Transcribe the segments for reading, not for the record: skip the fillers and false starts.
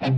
Në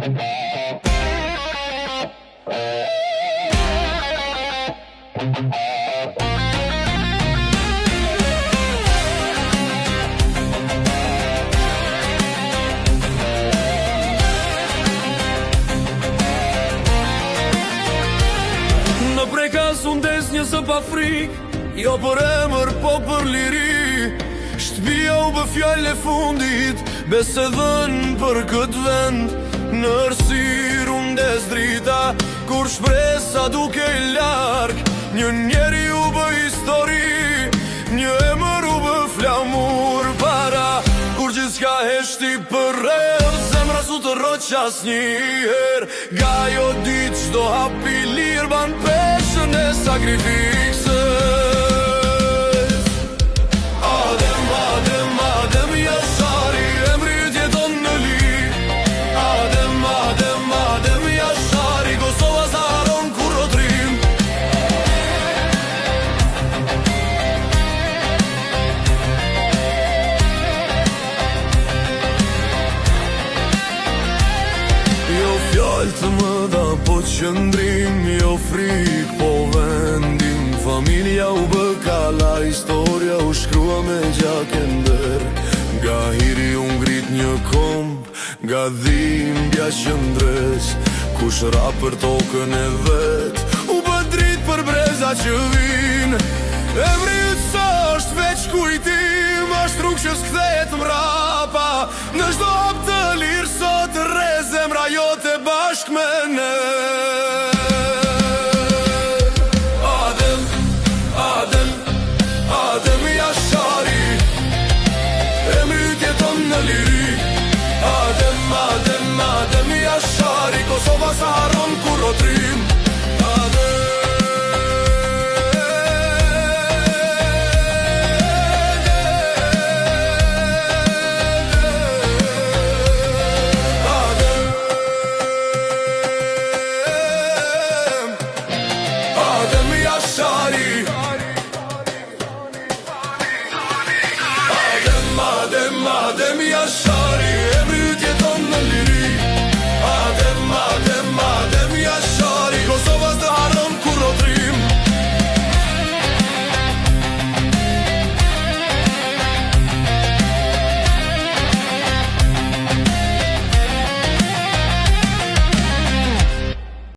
prekas unë des një zë pa frik, jo për emër po për liri. Shtëpia u bë fjallë e fundit, besedhën për këtë vend. Nëërsir unë des drita, kur shpresa duke i larg. Një njeri u bë histori, një emër u bë flamur para. Kur gjithçka heshti për rreth, zemra su të rroq asnjëherë. Gajo ditë çdo hap i lirë ban peshën e sakrifiksës. Adem, Adem, Adem Jashari, emri yt jeton në lig. Adem, Adem, Adem Jashari, Kosova zaron kur rotrim. Jo fjallë të më da po qëndrim, jo frik po vendim. Familja u bë kalla, historia u shkrua me gjak e nder. Nga hiri u ngrit një komb, nga dhimbja qëndres. Kush ra për tokën e vet, u bë drit për breza që vin. Emri yt s'është veç kujtim, është rrugë që s'kthehet mrapa. Në çdo hap të lirë sot rre zemra jote bashk me ne.